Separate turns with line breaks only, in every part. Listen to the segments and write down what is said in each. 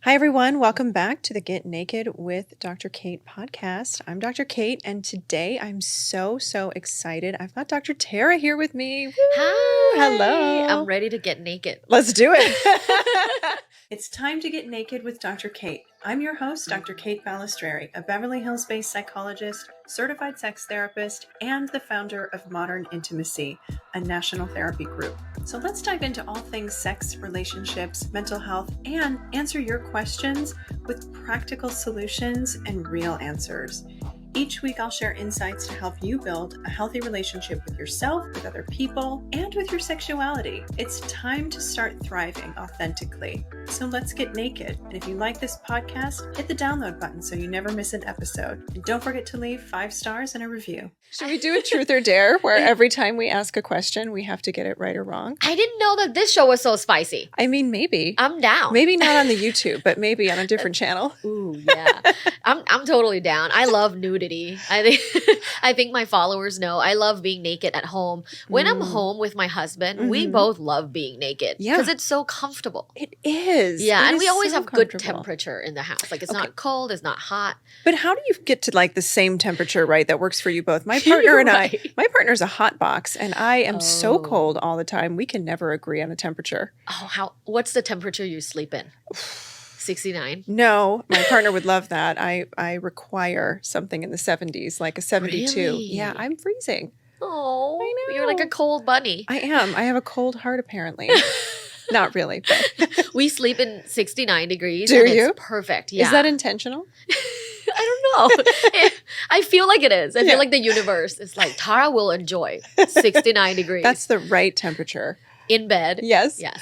Hi, everyone. Welcome back to the Get Naked with Dr. Kate podcast. I'm Dr. Kate, and today I'm so excited. I've got Dr. Tara here with me. Woo!
Hi.
Hello.
I'm ready to get naked.
Let's do it. It's time to get naked with Dr. Kate. I'm your host, Dr. Kate Balestrieri, a Beverly Hills-based psychologist, certified sex therapist, and the founder of Modern Intimacy, a national therapy group. So let's dive into all things sex, relationships, mental health, and answer your questions with practical solutions and real answers. Each week, I'll share insights to help you build a healthy relationship with yourself, with other people, and with your sexuality. It's time to start thriving authentically. So let's get naked. And if you like this podcast, hit the download button so you never miss an episode. And don't forget to leave 5 stars and a review. Should we do a truth or dare where every time we ask a question, we have to get it right or wrong?
I didn't know that this show was so spicy.
I mean, maybe.
I'm down.
Maybe not on the YouTube, but maybe on a different channel.
Ooh, yeah. I'm totally down. I love nudity. I think my followers know. I love being naked at home. When I'm home with my husband, we both love being naked.
Yeah.
Because it's so comfortable.
It is.
Yeah,
It
and
is
we always
so
have good
comfortable.
temperature in the house. Like it's not cold, it's not hot.
But how do you get to like the same temperature, right, that works for you both? My partner and
Right.
my partner's a hot box, and I am so
Oh.
cold all the time. We can never agree on a temperature.
Oh, what's the temperature you sleep in? 69?
No, my partner would love that. I require something in the 70s, like a 72.
Really?
Yeah, I'm freezing.
Oh,
I
you're like
know.
a cold bunny.
I am. I have a cold heart, apparently. Not really, but
We sleep in 69 degrees.
Do
and
you?
It's perfect. Yeah.
is that intentional?
I don't know. I feel like it is. I
Yeah.
feel like the universe is like, Tara will enjoy 69 degrees
That's the right temperature.
in bed.
Yes.
Yes.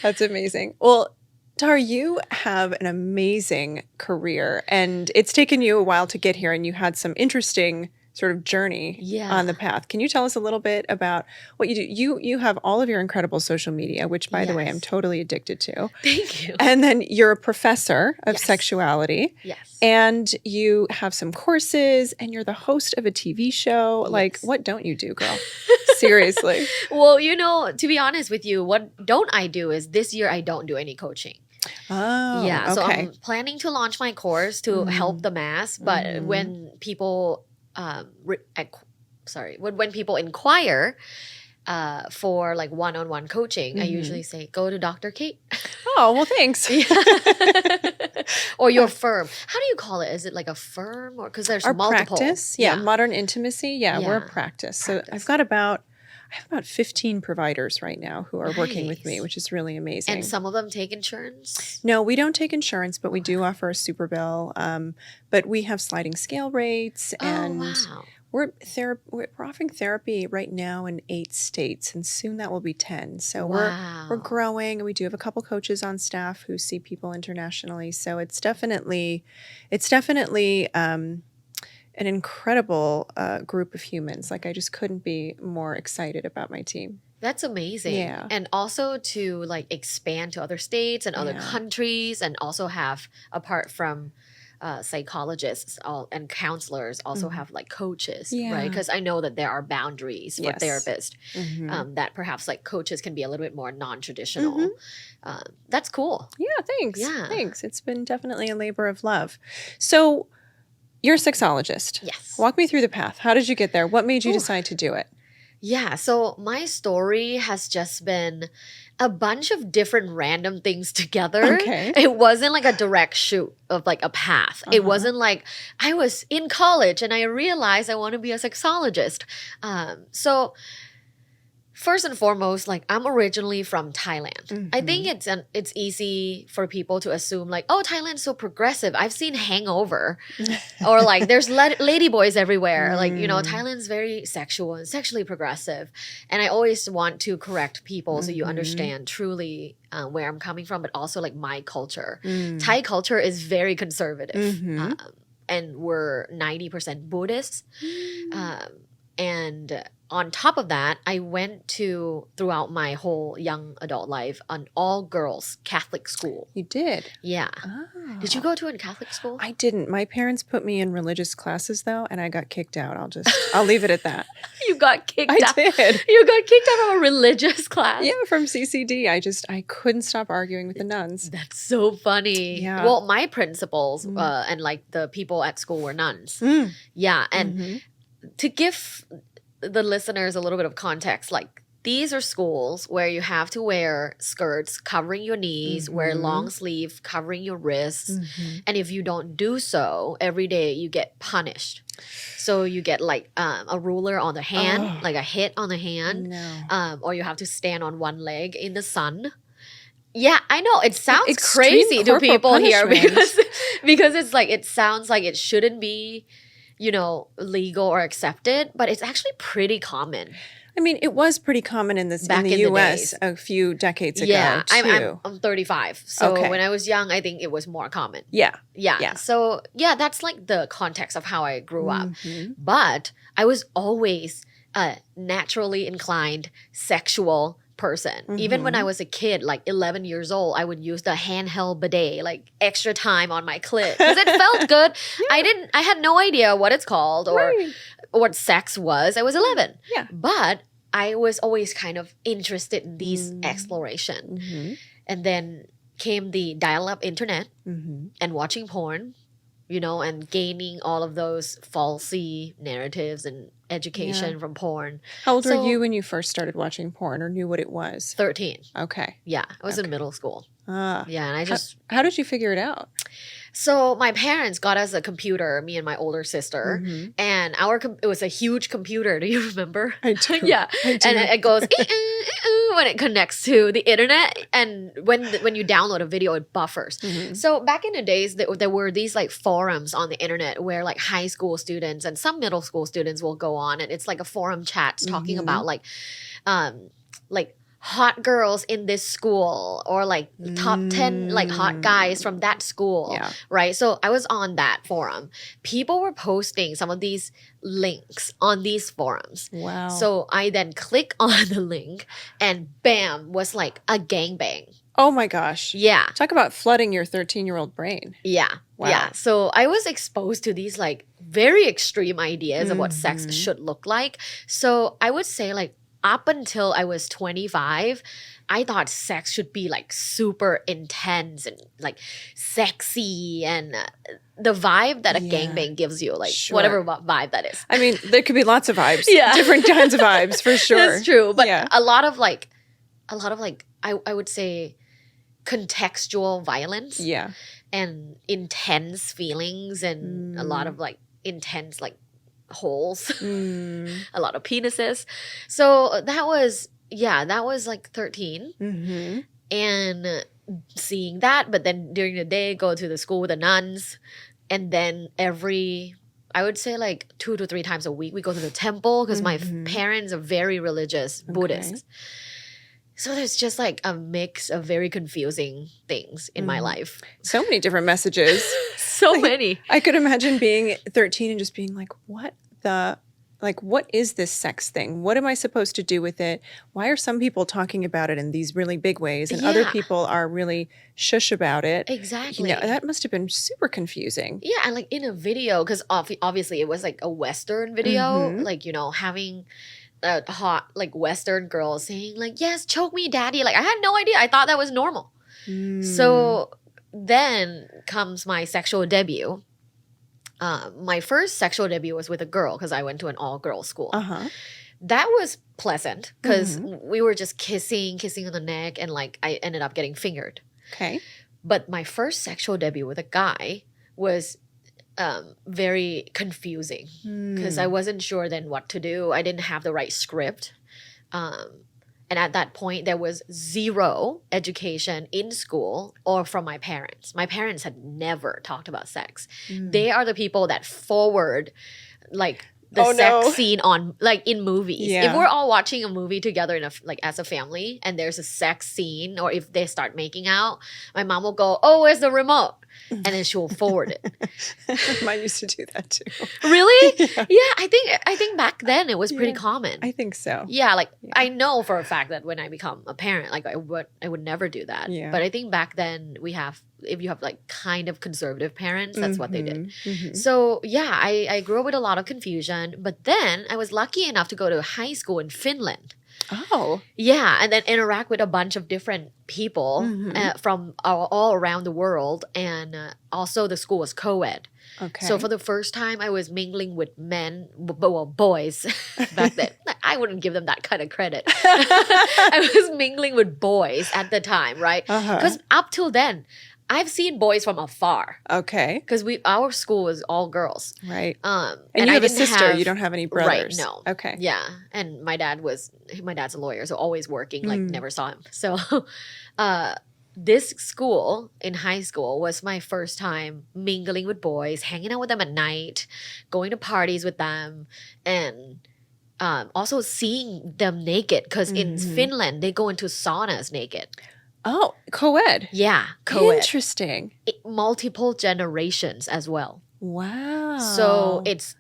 That's amazing. Well, Tara, you have an amazing career, and it's taken you a while to get here, and you had some interesting sort of journey
Yeah.
on the path. Can you tell us a little bit about what you do? You have all of your incredible social media, which, by the way, I'm
Yes.
totally addicted to.
Thank you.
And then you're a professor of
Yes.
sexuality,
Yes.
and you have some courses, and you're the host of a TV show. Like,
Yes.
what don't you do, girl? Seriously.
Well, to be honest with you, what don't I do is this year I don't do any coaching.
Oh,
Yeah. So
okay.
I'm planning to launch my course to help the mass. But when people, when people inquire for like one-on-one coaching, I usually say, go to Dr. Kate.
Oh, well, thanks.
Or your firm. How do you call it? Is it like a firm or because there's
Our
multiple?
practice, Modern Intimacy, we're a
Yeah.
practice. So
Practice.
I have about 15 providers right now who are working with me,
Nice.
which is really amazing.
And some of them take insurance.
No, we don't take insurance, but we do offer a super bill. But we have sliding scale rates, and
Oh, wow.
we're offering therapy right now in 8 states, and soon that will be 10. So we're
Wow.
growing, and we do have a couple coaches on staff who see people internationally. So it's definitely an incredible group of humans. Like, I just couldn't be more excited about my team.
That's amazing.
Yeah.
And also to like expand to other states and other
Yeah.
countries, and also have, apart from psychologists and counselors, also have like coaches,
Yeah.
right? Because I know that there are boundaries for
Yes.
therapists, that perhaps like coaches can be a little bit more non-traditional. That's cool.
Yeah, thanks.
Yeah.
Thanks. It's been definitely a labor of love. So you're a sexologist.
Yes.
Walk me through the path. How did you get there? What made you
Ooh.
decide to do it?
Yeah, so my story has just been a bunch of different random things together.
Okay.
It wasn't like a direct shoot of like a path. It wasn't like I was in college and I realized I want to be a sexologist. So first and foremost, like I'm originally from Thailand. I think it's easy for people to assume like, oh, Thailand's so progressive. I've seen Hangover, or like there's ladyboys everywhere. Like Thailand's very sexual and sexually progressive, and I always want to correct people so you understand truly where I'm coming from, but also like my culture. Thai culture is very conservative, and we're 90% Buddhist. And on top of that, I went to, throughout my whole young adult life, an all-girls Catholic school.
You did?
Yeah.
Oh.
Did you go to a Catholic school?
I didn't. My parents put me in religious classes, though, and I got kicked out. I'll leave it at that.
You got kicked
I
out?
did.
You got kicked out of a religious class?
Yeah, from CCD. I couldn't stop arguing with the nuns.
That's so funny.
Yeah.
Well, my principals and like the people at school were nuns.
Mm.
Yeah. And to give the listeners a little bit of context, like these are schools where you have to wear skirts covering your knees, wear long sleeve covering your wrists. And if you don't do so, every day you get punished. So you get like a ruler on the hand, like a hit on the hand, or you have to stand on one leg in the sun. Yeah, I know. It sounds
Extreme
crazy to people
punishment.
here because it's like, it sounds like it shouldn't be, you know, legal or accepted, but it's actually pretty common.
I mean, it was pretty common in the U.S. a few decades ago, too.
I'm 35. So when I was young, I think it was more common.
Yeah.
So, yeah, that's like the context of how I grew up. But I was always a naturally inclined sexual person. Even when I was a kid, like 11 years old, I would use the handheld bidet, like extra time on my clit because it felt good. I had no idea what it's called or what sex was. I was 11.
Yeah.
But I was always kind of interested in these exploration. And then came the dial-up internet and watching porn, you know, and gaining all of those falsy narratives and education from porn.
How old were you when you first started watching porn or knew what it was?
13.
Okay.
Yeah, I was in middle school. Yeah, and I just...
How did you figure it out?
So my parents got us a computer, me and my older sister, and it was a huge computer. Do you remember?
I do.
Yeah,
I do.
and it goes when it connects to the internet, and when you download a video, it buffers. So back in the days, there were these like forums on the internet where like high school students and some middle school students will go on, and it's like a forum chat talking about like hot girls in this school or like top 10 like hot guys from that school, right? So I was on that forum. People were posting some of these links on these forums.
Wow.
So I then click on the link and bam, was like a gangbang.
Oh my gosh.
Yeah.
Talk about flooding your 13-year-old brain.
Yeah.
Wow.
Yeah. So I was exposed to these like very extreme ideas of what sex should look like. So I would say like up until I was 25, I thought sex should be like super intense and like sexy and the vibe that a gangbang gives you, like whatever vibe that is.
I mean, there could be lots of vibes. Different kinds of vibes for sure.
That's true. But a lot of like, I would say contextual violence.
Yeah.
And intense feelings and a lot of like intense like holes, a lot of penises. So that was like 13 and seeing that, but then during the day go to the school with the nuns, and then I would say like 2 to 3 times a week we go to the temple because my parents are very religious Buddhists. So there's just like a mix of very confusing things in my life.
So many different messages.
So many.
I could imagine being 13 and just being like, what is this sex thing? What am I supposed to do with it? Why are some people talking about it in these really big ways and other people are really shush about it?
Exactly.
You know, that must have been super confusing.
Yeah, and like in a video, because obviously it was like a Western video, like, you know, having a hot like Western girl saying like, yes, choke me, daddy. Like I had no idea. I thought that was normal. So then comes my sexual debut. My first sexual debut was with a girl because I went to an all-girls school. That was pleasant because we were just kissing on the neck, and like I ended up getting fingered.
Okay.
But my first sexual debut with a guy was very confusing because I wasn't sure then what to do. I didn't have the right script. And at that point, there was zero education in school or from my parents. My parents had never talked about sex. They are the people that forward like the sex scene on like in movies. If we're all watching a movie together in like as a family and there's a sex scene, or if they start making out, my mom will go, "Oh, where's the remote?" and then she will forward it.
Mine used to do that too.
Really?
Yeah.
Yeah, I think back then it was pretty common.
I think so.
Yeah, like I know for a fact that when I become a parent, like I would never do that.
Yeah.
But I think back then if you have like kind of conservative parents, that's what they did.
Mhm.
So yeah, I grew up with a lot of confusion, but then I was lucky enough to go to high school in Finland.
Oh.
Yeah, and then interact with a bunch of different people
Mhm.
from all around the world, and also the school was co-ed.
Okay.
So for the first time, I was mingling with boys back then. I wouldn't give them that kind of credit. I was mingling with boys at the time, right? Because up till then, I've seen boys from afar.
Okay.
Because our school was all girls.
Right.
And
you
I
have a
didn't
sister. You don't have any brothers.
Right, no.
Okay.
Yeah. And my dad's a lawyer, so always working, like never saw him. So this school in high school was my first time mingling with boys, hanging out with them at night, going to parties with them, and also seeing them naked. Because in Finland, they go into saunas naked.
Oh, co-ed.
Yeah, co-ed.
Interesting.
Multiple generations as well.
Wow.
So it's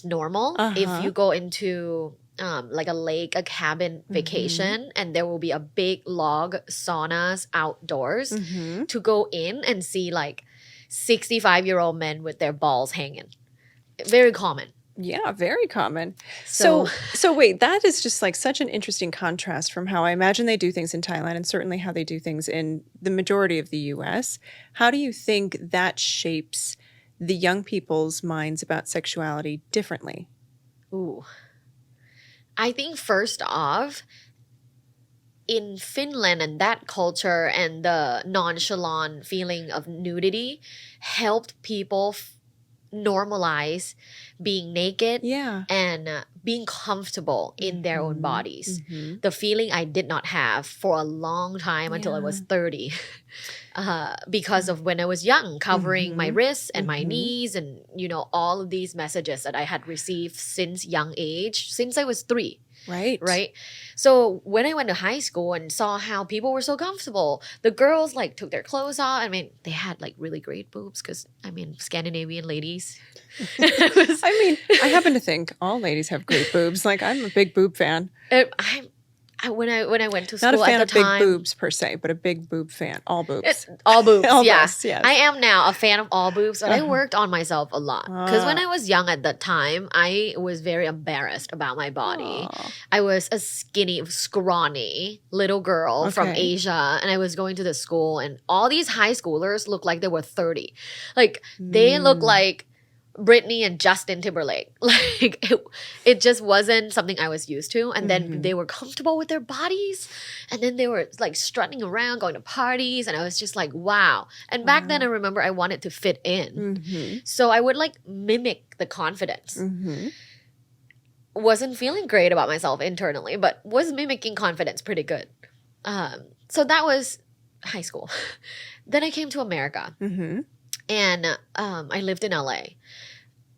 normal if
Uh-huh.
you go into like a lake, a cabin vacation, and there will be a big log saunas outdoors to go in and see like 65-year-old men with their balls hanging. Very common.
Yeah, very common. So wait, that is just like such an interesting contrast from how I imagine they do things in Thailand and certainly how they do things in the majority of the US. How do you think that shapes the young people's minds about sexuality differently?
Ooh. I think first off, in Finland and that culture and the nonchalant feeling of nudity helped people normalize being naked and being comfortable in their own bodies. The feeling I did not have for a long time until I was 30 because of when I was young, covering my wrists and my knees and, you know, all of these messages that I had received since young age, since I was 3. Right. So when I went to high school and saw how people were so comfortable, the girls like took their clothes off. I mean, they had like really great boobs because, I mean, Scandinavian ladies.
I happen to think all ladies have great boobs. Like I'm a big boob fan.
When I went to school
Not a fan
at the
of
time,
big boobs per se, but a big boob fan. All boobs.
All boobs,
All
yeah.
boobs, yes.
I am now a fan of all boobs, but I worked on myself a lot. Because when I was young at that time, I was very embarrassed about my body. I was a skinny, scrawny little girl from Asia, and I was going to the school, and all these high schoolers looked like they were 30. Like, they looked like Britney and Justin Timberlake. Like it just wasn't something I was used to. And then they were comfortable with their bodies. And then they were like strutting around, going to parties. And I was just like, wow. And back then I remember I wanted to fit in. So I would like mimic the confidence. Wasn't feeling great about myself internally, but was mimicking confidence pretty good. So that was high school. Then I came to America. And I lived in LA.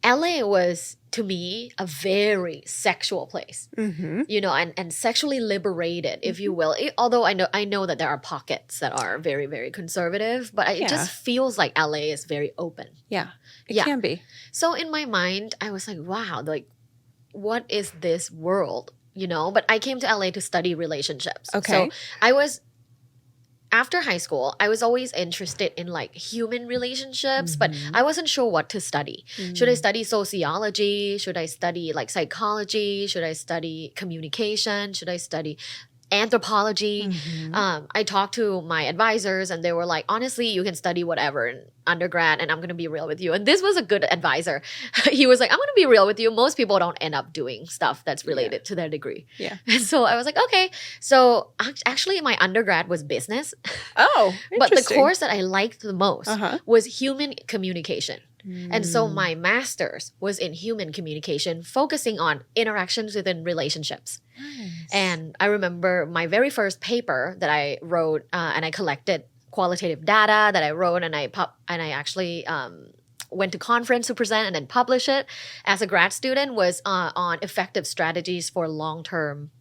LA was, to me, a very sexual place, you know, and sexually liberated, if you will. Although I know that there are pockets that are very, very conservative, but it just feels like LA is very open.
Yeah, it can be.
So in my mind, I was like, wow, like, what is this world, you know? But I came to LA to study relationships.
Okay.
So I was... After high school, I was always interested in like human relationships, but I wasn't sure what to study. Should I study sociology? Should I study like psychology? Should I study communication? Should I study anthropology? I talked to my advisors and they were like, honestly, you can study whatever in undergrad, and I'm going to be real with you. And this was a good advisor. He was like, I'm going to be real with you. Most people don't end up doing stuff that's related to their degree. And so I was like, okay. So actually my undergrad was business.
Oh,
but the course that I liked the most was human communication. And so my master's was in human communication, focusing on interactions within relationships. And I remember my very first paper that I wrote, and I collected qualitative data that I wrote, and I actually went to conference to present and then publish it as a grad student, was on effective strategies for long-term,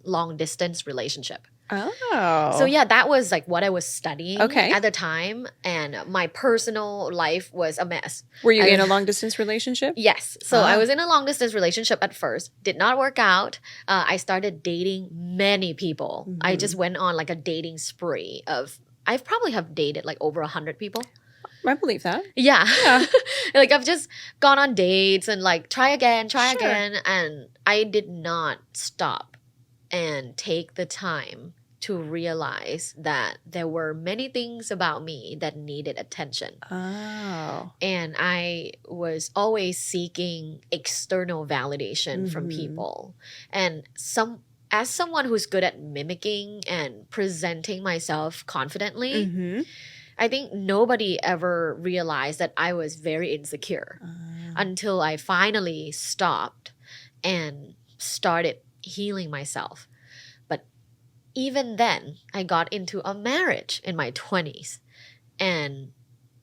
long-distance relationship.
Oh.
So yeah, that was like what I was studying
Okay.
at the time. And my personal life was a mess.
Were you in a long distance relationship?
Yes. So I was in a long distance relationship at first. Did not work out. I started dating many people. I just went on like a dating spree of, I probably have dated like over 100 people.
I believe that.
Yeah.
Yeah.
Like I've just gone on dates and like try again.
Sure.
And I did not stop and take the time to realize that there were many things about me that needed attention.
Oh.
And I was always seeking external validation from people. And as someone who's good at mimicking and presenting myself confidently, I think nobody ever realized that I was very insecure until I finally stopped and started healing myself. But even then, I got into a marriage in my 20s and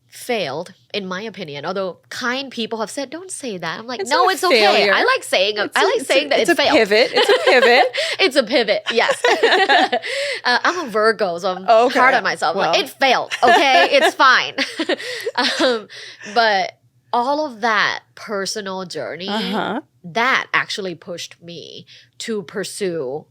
failed, in my opinion. Although kind people have said, don't say that. I'm like,
It's
no,
not a
it's okay.
failure.
I like saying that it
it's
failed.
a pivot. It's a pivot.
It's a pivot, yes. I'm a Virgo, so I'm
Okay.
hard on myself.
Well.
Like, it failed, okay? It's fine. But all of that personal journey, that actually pushed me to pursue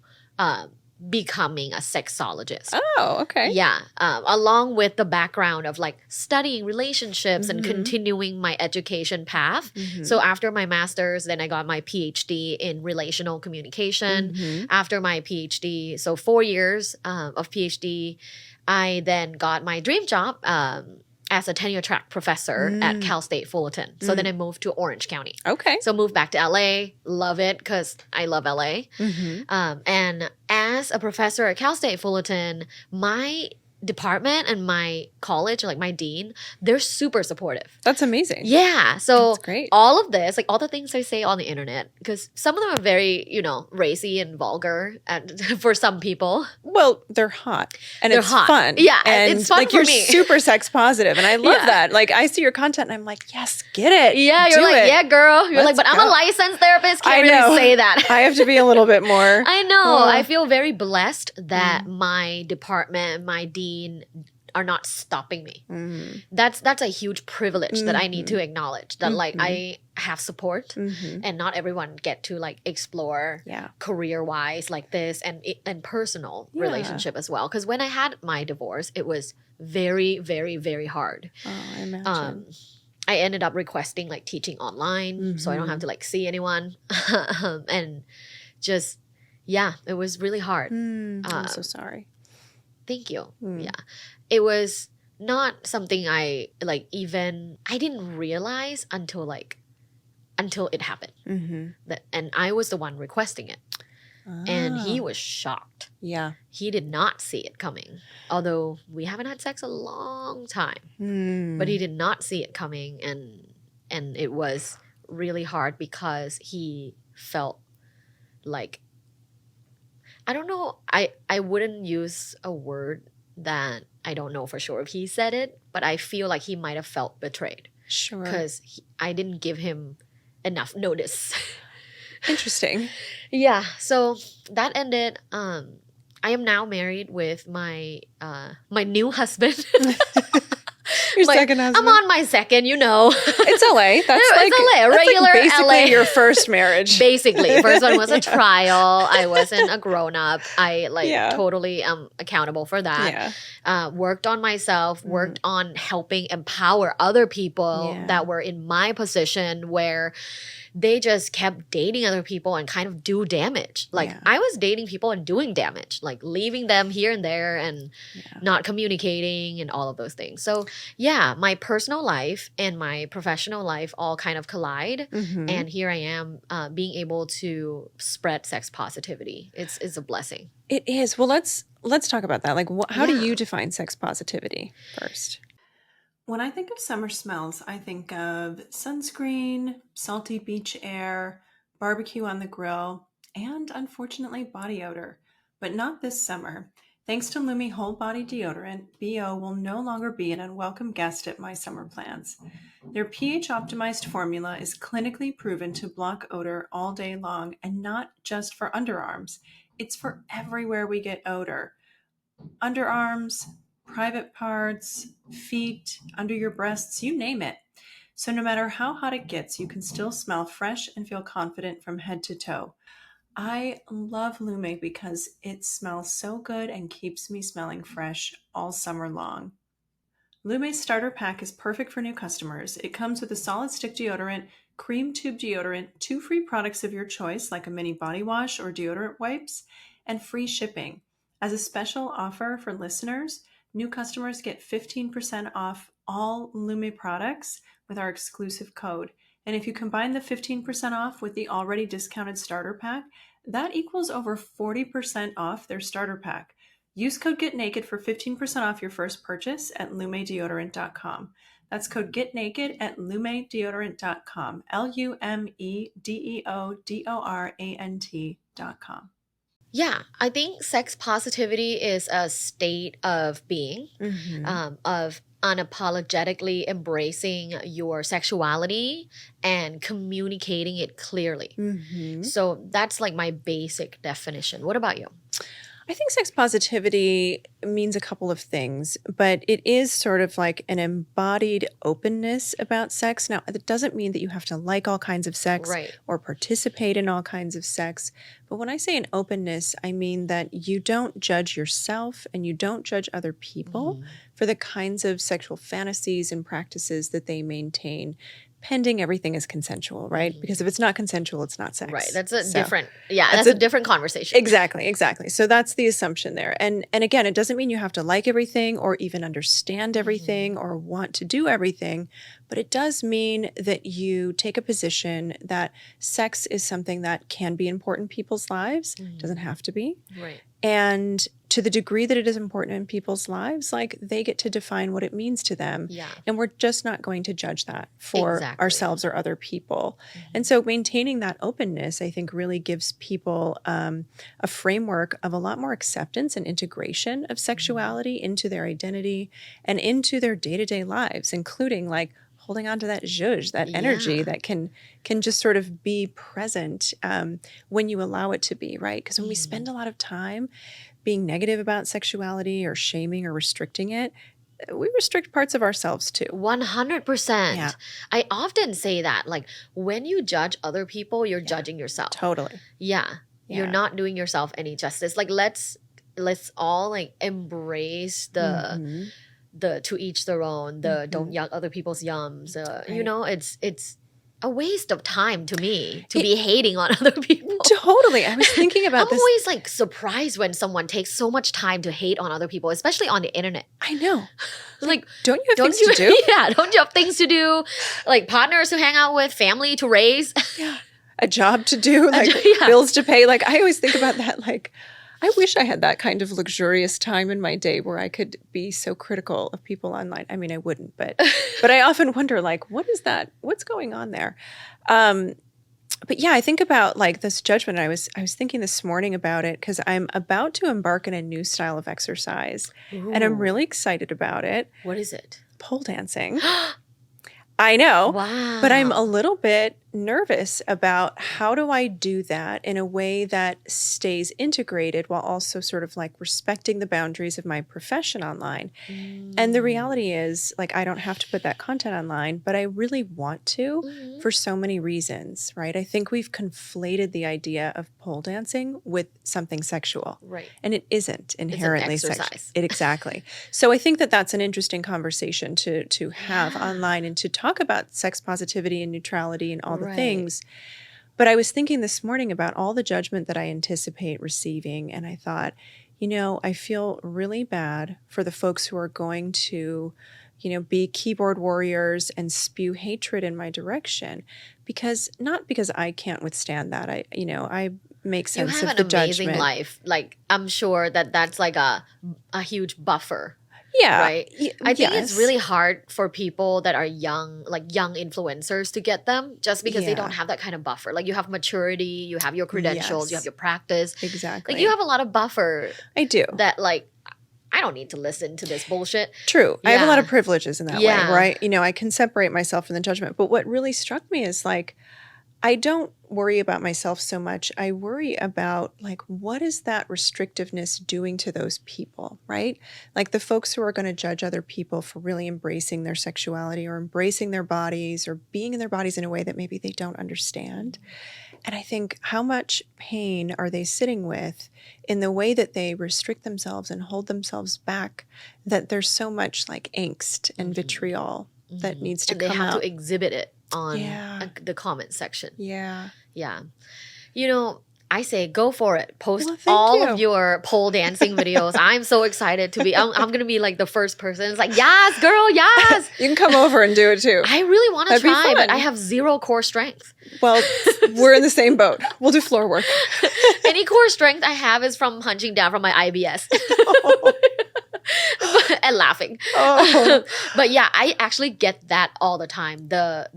becoming a sexologist.
Oh, okay.
Yeah. Along with the background of like studying relationships and continuing my education path. So after my master's, then I got my PhD in relational communication. After my PhD, so 4 years of PhD, I then got my dream job as a tenure track professor at Cal State Fullerton. So then I moved to Orange County.
Okay.
So moved back to LA, love it because I love LA. And as a professor at Cal State Fullerton, my department and my college, like my dean, they're super supportive.
That's amazing.
Yeah. So
That's great.
all of this, like all the things I say on the internet, because some of them are very, racy and vulgar for some people.
Well, they're hot. And
They're
it's
hot.
fun.
Yeah,
And
it's fun
like
for
you're
me.
super sex positive. And I love
Yeah.
that. Like I see your content and I'm like, yes, get it.
Yeah, you're
Do
like,
it.
yeah, girl. You're like,
Let's
but I'm
go.
a licensed therapist.
I
Can't
know.
really say that.
I have to be a little bit more.
I know. I feel very blessed that my department, my dean are not stopping me. That's a huge privilege that I need to acknowledge, that like I have support and not everyone get to like explore career wise like this and personal relationship as well. Because when I had my divorce, it was very, very, very hard.
Oh, I imagine.
I ended up requesting like teaching online so I don't have to like see anyone. And just, yeah, it was really hard.
I'm so sorry.
Thank you. Yeah. It was not something I like even, I didn't realize until it happened. And I was the one requesting it. And he was shocked.
Yeah.
He did not see it coming. Although we haven't had sex a long time. But he did not see it coming, and it was really hard because he felt like, I don't know, I wouldn't use a word that I don't know for sure if he said it, but I feel like he might have felt betrayed.
Sure.
Because I didn't give him enough notice.
Interesting.
Yeah, so that ended. I am now married with my my new husband.
Your second husband.
I'm on my second,
It's LA. That's
it's LA, a regular
basically
LA.
your first marriage.
Basically, first one was a trial. I wasn't a grown up. I
Yeah.
totally am accountable for that.
Yeah.
Worked on myself. Worked on helping empower other people that were in my position where they just kept dating other people and kind of do damage. Like I was dating people and doing damage, like leaving them here and there and not communicating and all of those things. So yeah, my personal life and my professional life all kind of collide. And here I am being able to spread sex positivity. It's a blessing.
It is. Well, let's talk about that. Like, how do you define sex positivity first?
When I think of summer smells, I think of sunscreen, salty beach air, barbecue on the grill, and unfortunately body odor. But not this summer. Thanks to Lumi Whole Body Deodorant, BO will no longer be an unwelcome guest at my summer plans. Their pH-optimized formula is clinically proven to block odor all day long, and not just for underarms. It's for everywhere we get odor. underarms, private parts, feet, under your breasts, you name it. So no matter how hot it gets, you can still smell fresh and feel confident from head to toe. I love Lume because it smells so good and keeps me smelling fresh all summer long. Lume's starter pack is perfect for new customers. It comes with a solid stick deodorant, cream tube deodorant, 2 free products of your choice like a mini body wash or deodorant wipes, and free shipping. As a special offer for listeners, new customers get 15% off all Lume products with our exclusive code. And if you combine the 15% off with the already discounted starter pack, that equals over 40% off their starter pack. Use code GETNAKED for 15% off your first purchase at lumedeodorant.com. That's code GETNAKED at lumedeodorant.com. LumeDeodorant.com.
Yeah, I think sex positivity is a state of being, of unapologetically embracing your sexuality and communicating it clearly. So that's like my basic definition. What about you?
I think sex positivity means a couple of things, but it is sort of like an embodied openness about sex. Now, it doesn't mean that you have to like all kinds of sex
Right.
or participate in all kinds of sex. But when I say an openness, I mean that you don't judge yourself and you don't judge other people for the kinds of sexual fantasies and practices that they maintain, pending everything is consensual, right? Because if it's not consensual, it's not sex.
Right. That's a
So-
different, that's a different conversation.
Exactly. So that's the assumption there. And again, it doesn't mean you have to like everything or even understand everything or want to do everything, but it does mean that you take a position that sex is something that can be important in people's lives. It doesn't have to be.
Right.
And to the degree that it is important in people's lives, like they get to define what it means to them.
Yeah.
And we're just not going to judge that for
Exactly.
ourselves or other people. And so maintaining that openness, I think, really gives people a framework of a lot more acceptance and integration of sexuality into their identity and into their day-to-day lives, including like holding on to that zhuzh, that energy that can just sort of be present when you allow it to be, right? Because when we spend a lot of time being negative about sexuality or shaming or restricting it, we restrict parts of ourselves too.
100%.
Yeah.
I often say that, like, when you judge other people, you're judging yourself.
Totally.
Yeah. You're
Yeah.
not doing yourself any justice. Like, let's all like embrace the to each their own, the don't yuck other people's yums. You
Right.
know, it's a waste of time to me to be hating on other people.
Totally. I was thinking about
I'm
this.
always like surprised when someone takes so much time to hate on other people, especially on the internet.
I know.
Like,
Don't you have
don't
things
you?
to do?
Yeah, don't you have things to do? Like partners to hang out with, family to raise.
Yeah. A job to do, like
yeah.
bills to pay. Like I always think about that. Like I wish I had that kind of luxurious time in my day where I could be so critical of people online. I mean, I wouldn't, but I often wonder, like, what is that? What's going on there? But yeah, I think about like this judgment. I was thinking this morning about it because I'm about to embark on a new style of exercise, and I'm
Ooh.
really excited about it.
What is it?
Pole dancing. I know.
Wow.
But I'm a little bit nervous about how do I do that in a way that stays integrated while also sort of like respecting the boundaries of my profession online. And the reality is, like, I don't have to put that content online, but I really want to for so many reasons, right? I think we've conflated the idea of pole dancing with something sexual.
Right.
And it isn't inherently sexual.
exercise.
Exactly. So I think that that's an interesting conversation to have online and to talk about sex positivity and neutrality and all the
Right.
things. But I was thinking this morning about all the judgment that I anticipate receiving. And I thought, you know, I feel really bad for the folks who are going to, you know, be keyboard warriors and spew hatred in my direction not because I can't withstand that. I make
You
sense
have
of
an
the
amazing
judgment.
life. Like, I'm sure that's like a huge buffer.
Yeah.
Right. I think it's
yes.
really hard for people that are young, like young influencers, to get them just because they
Yeah.
don't have that kind of buffer. Like, you have maturity, you have your credentials, you
Yes.
have your practice.
Exactly.
Like, you have a lot of buffer
I do.
that, like, I don't need to listen to this bullshit.
True. I have a lot of
Yeah.
privileges in that
Yeah.
way, right? You know, I can separate myself from the judgment. But what really struck me is like, I don't worry about myself so much. I worry about like, what is that restrictiveness doing to those people, right? Like the folks who are going to judge other people for really embracing their sexuality or embracing their bodies or being in their bodies in a way that maybe they don't understand. And I think, how much pain are they sitting with in the way that they restrict themselves and hold themselves back, that there's so much like angst and vitriol that needs to
and they
come
have
out.
to exhibit it on
Yeah.
the comment section.
Yeah.
Yeah. You know, I say go for it. Post
Well, thank
all
you.
of your pole dancing videos. I'm so excited to be, I'm going to be like the first person. It's like, yes, girl, yes.
You can come over and do it too.
I really want to
That'd be
try, but
fun.
I have zero core strength.
Well, we're in the same boat. We'll do floor work.
Any core strength I have is from hunching down from my IBS. And laughing.
Oh.
But yeah, I actually get that all the time. The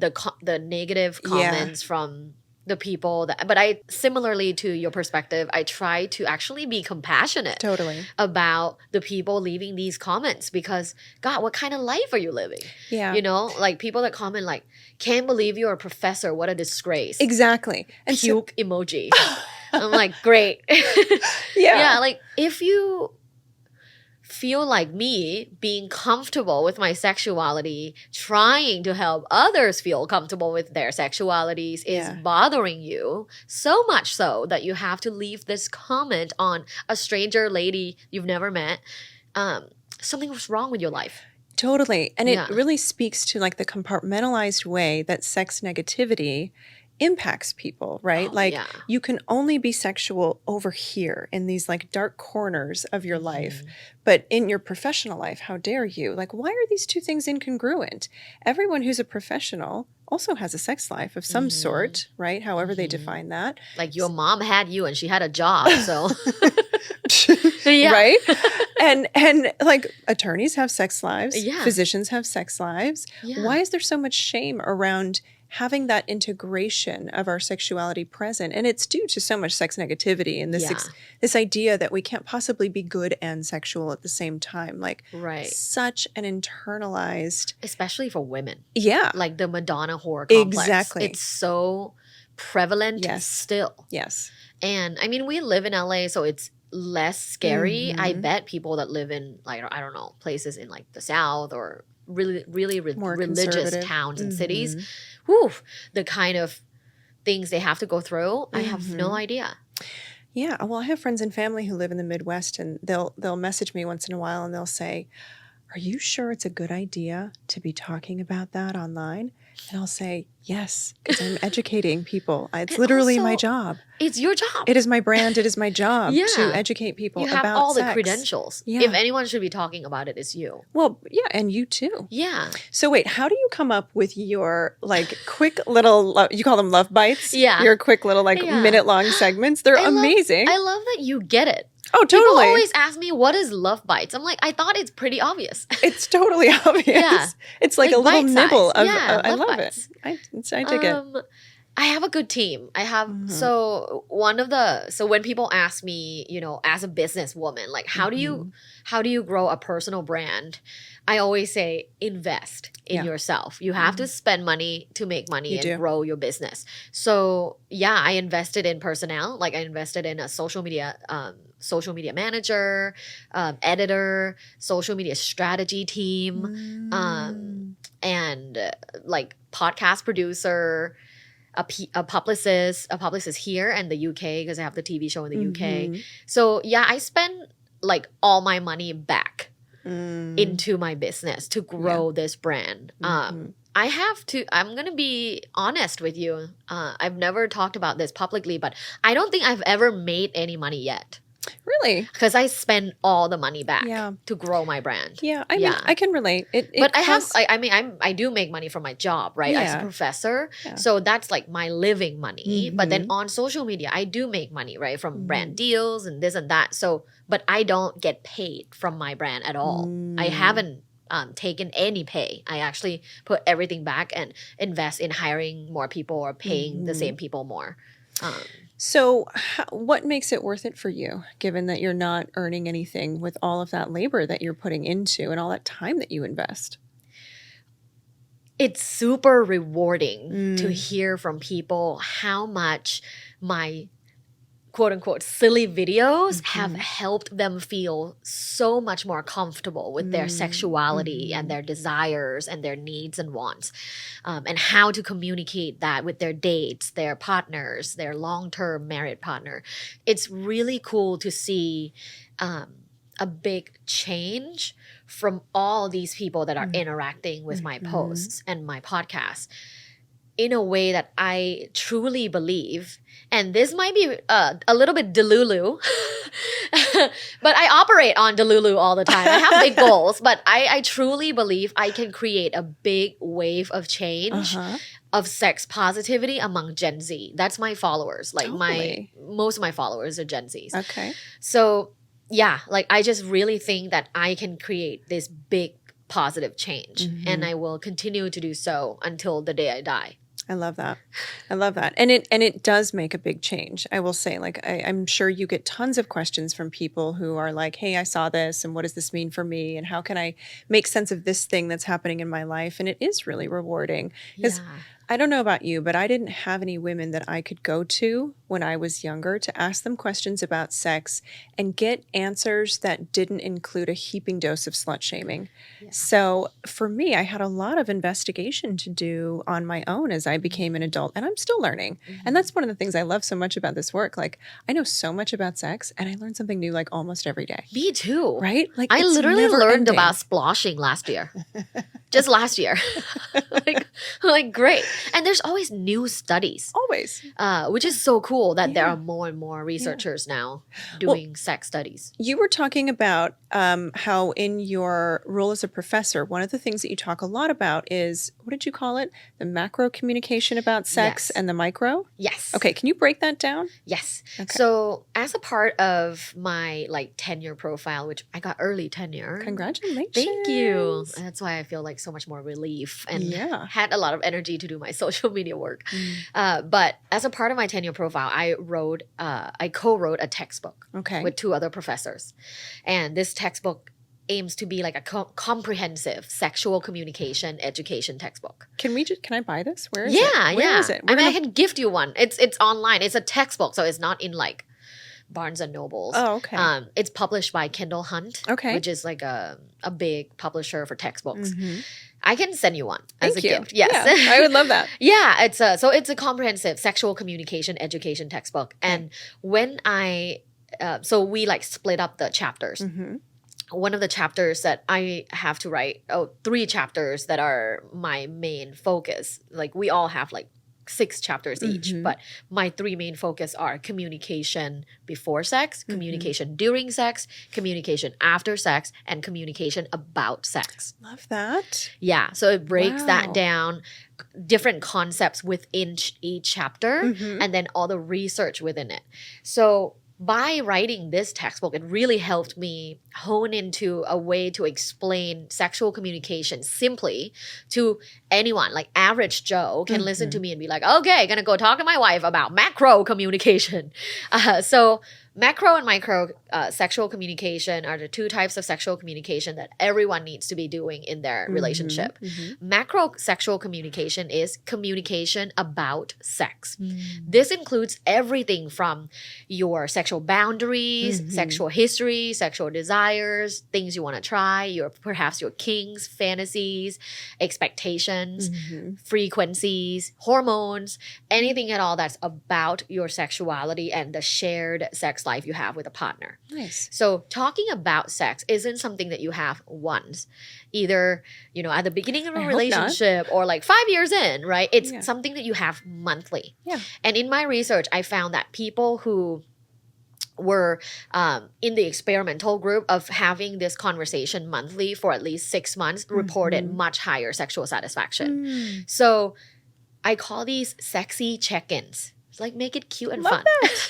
negative comments from the people that, but I, similarly to your perspective, I try to actually be compassionate
Totally.
about the people leaving these comments, because God, what kind of life are you living?
Yeah.
You know, like people that comment like, can't believe you're a professor, what a disgrace.
Exactly. And so,
Puke emoji. I'm like, great. Yeah, like if you feel like me, being comfortable with my sexuality, trying to help others feel comfortable with their sexualities is bothering you, so much so that you have to leave this comment on a stranger lady you've never met, something was wrong with your life.
Totally. And it really speaks to like the compartmentalized way that sex negativity impacts people, right? You can only be sexual over here in these like dark corners of your life, but in your professional life, how dare you? Like, why are these two things incongruent? Everyone who's a professional also has a sex life of some sort, right? However they define that.
Like your mom had you and she had a job, so
right? And like attorneys have sex lives,
Yeah.
physicians have sex lives.
Yeah.
Why is there so much shame around having that integration of our sexuality present? And it's due to so much sex negativity and this this idea that we can't possibly be good and sexual at the same time. Like such an internalized,
especially for women.
Yeah.
Like the Madonna whore complex.
Exactly.
It's so prevalent still.
Yes.
And I mean, we live in LA, so it's less scary. I bet people that live in like, I don't know, places in like the South or really
More
religious
conservative.
towns and cities, whew, the kind of things they have to go through, I have no idea.
Yeah. Well, I have friends and family who live in the Midwest, and they'll message me once in a while and they'll say, "Are you sure it's a good idea to be talking about that online?" And I'll say, "Yes, because I'm educating people. It's
And
literally
also,
my job.
It's your job.
It is my brand. It is my job
Yeah.
to educate people
You
about
have all
sex."
the credentials.
Yeah.
If anyone should be talking about it, it's you.
Well, yeah, and you too.
Yeah.
So wait, how do you come up with your like quick little, you call them LuvBites?
Yeah.
Your quick little like
Yeah.
minute-long segments. They're amazing.
I love that you get it.
Oh,
People
totally.
always ask me, what is LuvBites? I'm like, I thought it's pretty obvious.
It's totally obvious.
Yeah.
It's like a little
bite
nibble
size.
of,
Yeah,
I
love
love
bites.
it. I dig it.
I have a good team. I have, so when people ask me, you know, as a businesswoman, like how do you grow a personal brand? I always say invest in yourself. You have to spend money to make money
You
and
do.
grow your business. So yeah, I invested in personnel. Like I invested in a social media manager, editor, social media strategy team, and like podcast producer, a publicist here in the UK because I have the TV show in the UK. So yeah, I spend like all my money back into my business to grow this brand. I'm going to be honest with you. I've never talked about this publicly, but I don't think I've ever made any money yet.
Really?
Because I spend all the money back
Yeah.
to grow my brand.
Yeah, I mean, I can relate.
But I do make money from my job, right? As a
Yeah.
professor.
Yeah.
So that's like my living money. But then on social media, I do make money, right? From brand deals and this and that. So, but I don't get paid from my brand at all. I haven't taken any pay. I actually put everything back and invest in hiring more people or paying the same people more.
So what makes it worth it for you, given that you're not earning anything with all of that labor that you're putting into and all that time that you invest?
it's super rewarding to hear from people how much my quote unquote silly videos have helped them feel so much more comfortable with their sexuality and their desires and their needs and wants, and how to communicate that with their dates, their partners, their long-term married partner. It's really cool to see a big change from all these people that are interacting with my posts and my podcast in a way that I truly believe, and this might be a little bit delulu, but I operate on delulu all the time. I have big goals, but I truly believe I can create a big wave of change of sex positivity among Gen Z. That's my followers. Like most of my followers are Gen Zs.
Okay.
So yeah, like I just really think that I can create this big positive change, and I will continue to do so until the day I die.
I love that. I love that. And it does make a big change. I will say, like, I'm sure you get tons of questions from people who are like, hey, I saw this and what does this mean for me? And how can I make sense of this thing that's happening in my life? And it is really rewarding because I don't know about you, but I didn't have any women that I could go to when I was younger to ask them questions about sex and get answers that didn't include a heaping dose of slut shaming. Yeah. So for me, I had a lot of investigation to do on my own as I became an adult, and I'm still learning. And that's one of the things I love so much about this work. Like, I know so much about sex and I learn something new like almost every day.
Me too.
Right? Like,
I literally learned
ending.
about sploshing last year. Just last year. like great. And there's always new studies.
Always.
Which is so cool that there are more and more researchers now doing sex studies.
You were talking about how in your role as a professor, one of the things that you talk a lot about is, what did you call it? The macro communication about sex and the micro?
Yes.
Okay, can you break that down?
Yes.
Okay.
So as a part of my tenure profile, which I got early tenure.
Congratulations.
Thank you. That's why I feel like so much more relief and had a lot of energy to do my social media work. But as a part of my tenure profile, I co-wrote a textbook with 2 other professors. And this textbook aims to be like a comprehensive sexual communication education textbook.
Can I buy this? Where is it?
Where
is it?
I can gift you one. It's online. It's a textbook, so it's not in Barnes and Nobles.
Oh, okay.
It's published by Kindle Hunt, which is like a big publisher for textbooks. I can send you one as a gift. Yes.
Yeah, I would love that.
It's a comprehensive sexual communication education textbook. And when we split up the chapters. One of the chapters that I have to write, 3 chapters that are my main focus. Like we all have 6 chapters each, but my 3 main focus are communication before sex, communication during sex, communication after sex, and communication about sex.
Love that.
Yeah, so it breaks that down, different concepts within each chapter, and then all the research within it. So by writing this textbook, it really helped me hone into a way to explain sexual communication simply to anyone. Like average Joe can listen to me and be like, okay, gonna go talk to my wife about macro communication. So macro and micro sexual communication are the 2 types of sexual communication that everyone needs to be doing in their relationship. Macro sexual communication is communication about sex. This includes everything from your sexual boundaries, sexual history, sexual desires, things you want to try, perhaps your kinks, fantasies, expectations, frequencies, hormones, anything at all that's about your sexuality and the shared sex life you have with a partner.
Nice.
So talking about sex isn't something that you have once, either, at the beginning of a relationship or 5 years in, right? It's something that you have monthly. Yeah. And in my research, I found that people who were in the experimental group of having this conversation monthly for at least 6 months reported much higher sexual satisfaction. So I call these sexy check-ins. Make it cute and fun.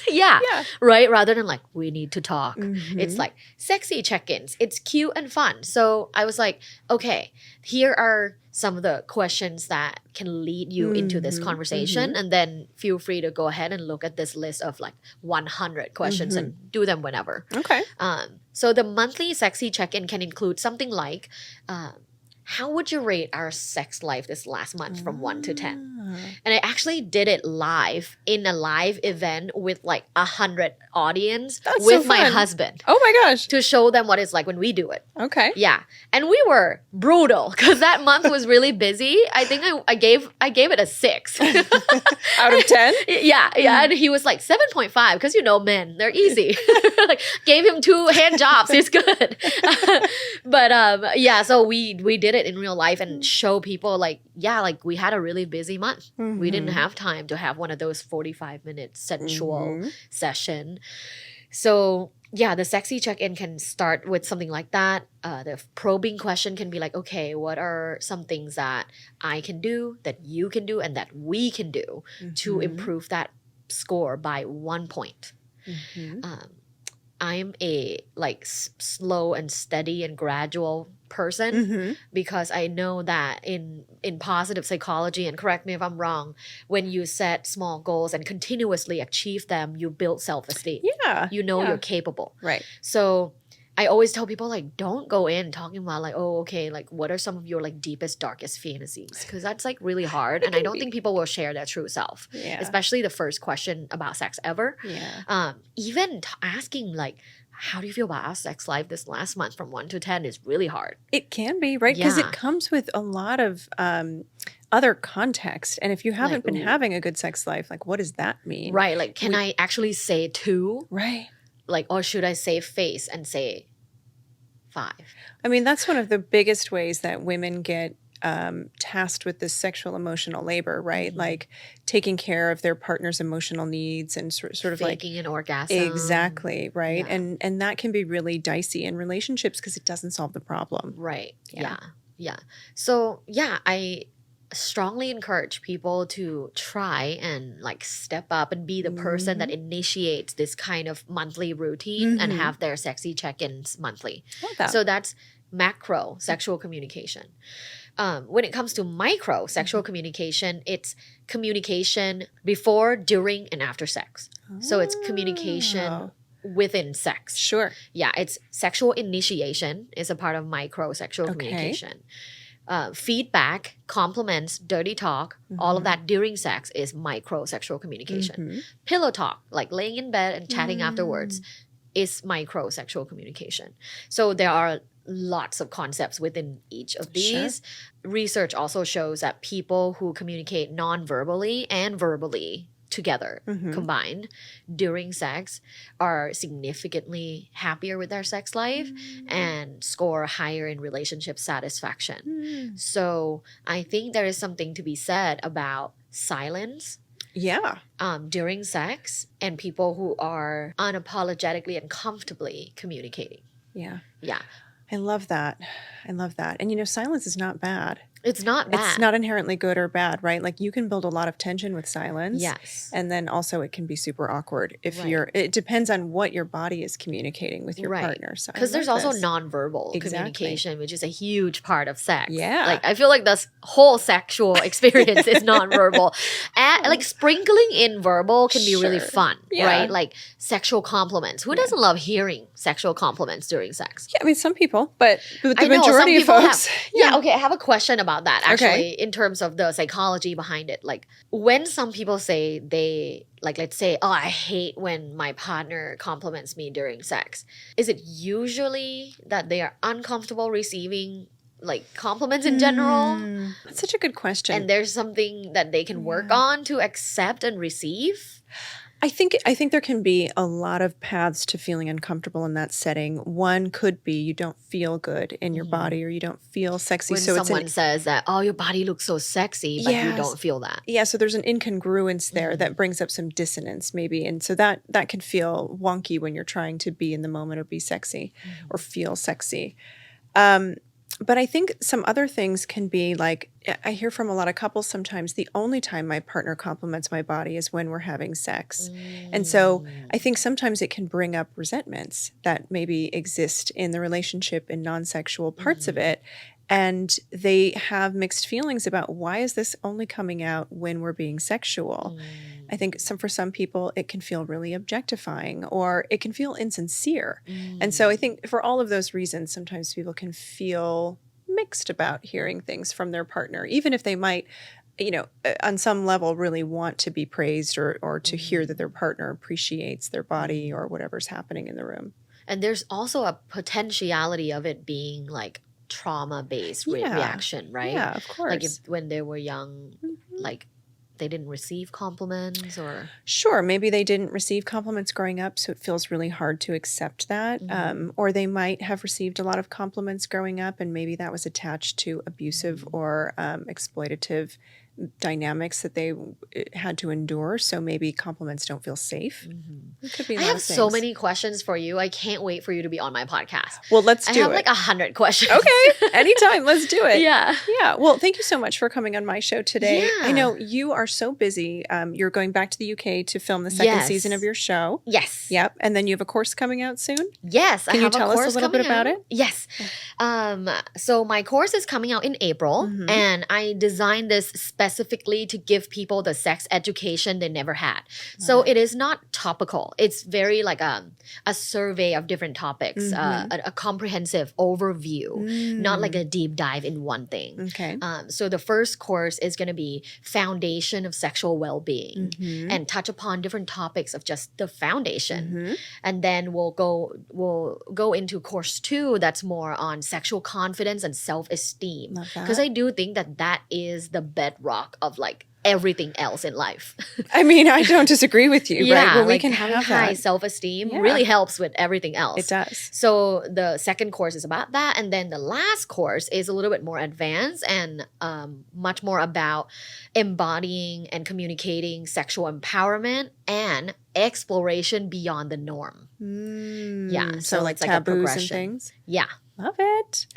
yeah. Right? Rather than we need to talk. It's sexy check-ins. It's cute and fun. So I was like, okay, here are some of the questions that can lead you into this conversation. And then feel free to go ahead and look at this list of 100 questions and do them whenever.
Okay.
So the monthly sexy check-in can include something like, how would you rate our sex life this last month from 1 to 10? And I actually did it live in a live event with like 100 audience with my husband.
Oh my gosh.
To show them what it's like when we do it.
Okay.
Yeah. And we were brutal because that month was really busy. I think I gave it a 6.
Out of 10?
Yeah. And he was like 7.5 because men, they're easy. Like gave him 2 hand jobs. He's good. But yeah, so we did it in real life and show people like we had a really busy month. We didn't have time to have one of those 45-minute sensual session. So yeah, the sexy check-in can start with something like that. The probing question can be like, okay, what are some things that I can do, that you can do, and that we can do to improve that score by 1 point? I'm a slow and steady and gradual person because I know that in positive psychology, and correct me if I'm wrong, when you set small goals and continuously achieve them, you build self-esteem.
Yeah.
You're capable.
Right.
So I always tell people don't go in talking about what are some of your deepest, darkest fantasies? Because that's really hard. And I don't think people will share their true self.
Yeah.
Especially the first question about sex ever.
Yeah.
Even asking how do you feel about our sex life this last month from 1 to 10 is really hard.
It can be, right? Because it comes with a lot of other context. And if you haven't been having a good sex life, what does that mean?
Right. Can I actually say 2?
Right.
Or should I say face and say 5?
I mean, that's one of the biggest ways that women get tasked with this sexual emotional labor, right? Taking care of their partner's emotional needs and sort of
faking an orgasm.
Exactly, right?
Yeah.
And that can be really dicey in relationships because it doesn't solve the problem.
Right. Yeah. So I strongly encourage people to try and step up and be the person that initiates this kind of monthly routine and have their sexy check-ins monthly.
Love that.
So that's macro sexual communication. When it comes to micro sexual communication, it's communication before, during, and after sex. So it's communication within sex.
Sure.
Yeah, it's sexual initiation is a part of micro sexual communication. Feedback, compliments, dirty talk, all of that during sex is micro sexual communication. Pillow talk, laying in bed and chatting afterwards, is micro sexual communication. So there are lots of concepts within each of these. Sure. Research also shows that people who communicate non-verbally and verbally together combined during sex are significantly happier with their sex life and score higher in relationship satisfaction. So I think there is something to be said about silence during sex and people who are unapologetically and comfortably communicating.
Yeah.
I
love that. And silence is not bad.
It's not bad.
It's not inherently good or bad, right? You can build a lot of tension with silence.
Yes.
And then also it can be super awkward if it depends on what your body is communicating with your partner. So
because there's also nonverbal communication, which is a huge part of sex.
Yeah.
I feel like this whole sexual experience is nonverbal. And sprinkling in verbal can be really fun, right? Sexual compliments. Who doesn't love hearing sexual compliments during sex?
Yeah, I mean, some people, but the majority of folks.
Okay, I have a question about that actually in terms of the psychology behind it. When some people say they let's say, oh, I hate when my partner compliments me during sex, is it usually that they are uncomfortable receiving compliments in general?
That's such a good question.
And there's something that they can work on to accept and receive?
I think there can be a lot of paths to feeling uncomfortable in that setting. One could be you don't feel good in your body or you don't feel sexy.
When
so
someone says that, oh, your body looks so sexy, but you don't feel that.
Yeah, so there's an incongruence there that brings up some dissonance maybe. And so that can feel wonky when you're trying to be in the moment or be sexy or feel sexy. But I think some other things can be I hear from a lot of couples sometimes the only time my partner compliments my body is when we're having sex. And so I think sometimes it can bring up resentments that maybe exist in the relationship in non-sexual parts of it. And they have mixed feelings about why is this only coming out when we're being sexual? I think for some people, it can feel really objectifying or it can feel insincere. And so I think for all of those reasons, sometimes people can feel mixed about hearing things from their partner, even if they might, on some level really want to be praised or to hear that their partner appreciates their body or whatever's happening in the room.
And there's also a potentiality of it being like trauma-based reaction, right?
Yeah, of course.
Like if when they were young, like they didn't receive compliments or...
Sure, maybe they didn't receive compliments growing up, so it feels really hard to accept that. Or they might have received a lot of compliments growing up, and maybe that was attached to abusive or exploitative dynamics that they had to endure. So maybe compliments don't feel safe. It could be a lot
I have
of
so
things.
many questions for you. I can't wait for you to be on my podcast.
Well, let's
I
do
have
it.
like 100 questions.
Okay, anytime. Let's do it.
Yeah.
Yeah. Well, thank you so much for coming on my show today.
Yeah.
I know you are so busy. You're going back to the UK to film the second
Yes.
season of your show.
Yes.
Yep. And then you have a course coming out soon.
Yes.
Can
I
you
have
tell
a
us a
course
little bit
coming
about
out.
it?
Yes. So my course is coming out in April, and I designed this specifically to give people the sex education they never had. So it is not topical. It's very like a survey of different topics, a comprehensive overview, not like a deep dive in one thing.
Okay.
So the first course is going to be foundation of sexual well-being and touch upon different topics of just the foundation. And then we'll go into course 2 that's more on sexual confidence and self-esteem.
Love that.
Because I do think that is the bedrock of like everything else in life.
I mean, I don't disagree with you, right? When we
like
can
having
have
high
that.
self-esteem
Yeah.
really helps with everything else.
It does.
So the second course is about that. And then the last course is a little bit more advanced and much more about embodying and communicating sexual empowerment and exploration beyond the norm. Yeah.
So like
it's like a
taboos and
progression.
things.
Yeah.
Love it.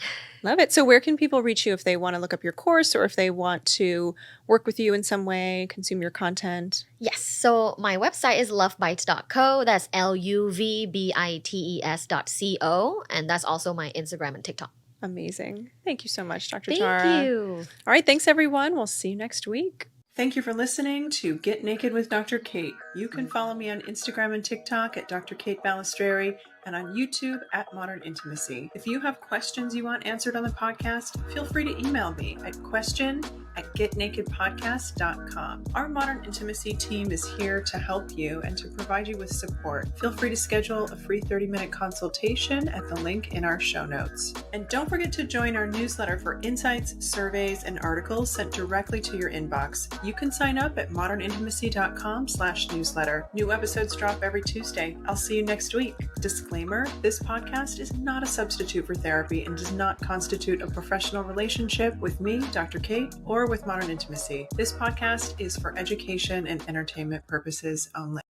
Love it. So where can people reach you if they want to look up your course or if they want to work with you in some way, consume your content?
Yes. So my website is LuvBites.co. That's LuvBites.co. And that's also my Instagram and TikTok.
Amazing. Thank you so much, Dr.
Thank
Tara.
you.
All right. Thanks, everyone. We'll see you next week.
Thank you for listening to Get Naked with Dr. Kate. You can follow me on Instagram and TikTok at Dr. Kate Balestrieri and on YouTube at Modern Intimacy. If you have questions you want answered on the podcast, feel free to email me at question@getnakedpodcast.com. Our Modern Intimacy team is here to help you and to provide you with support. Feel free to schedule a free 30-minute consultation at the link in our show notes. And don't forget to join our newsletter for insights, surveys, and articles sent directly to your inbox. You can sign up at modernintimacy.com/newsletter. New episodes drop every Tuesday. I'll see you next week. Disclaimer, this podcast is not a substitute for therapy and does not constitute a professional relationship with me, Dr. Kate, or with Modern Intimacy. This podcast is for education and entertainment purposes only.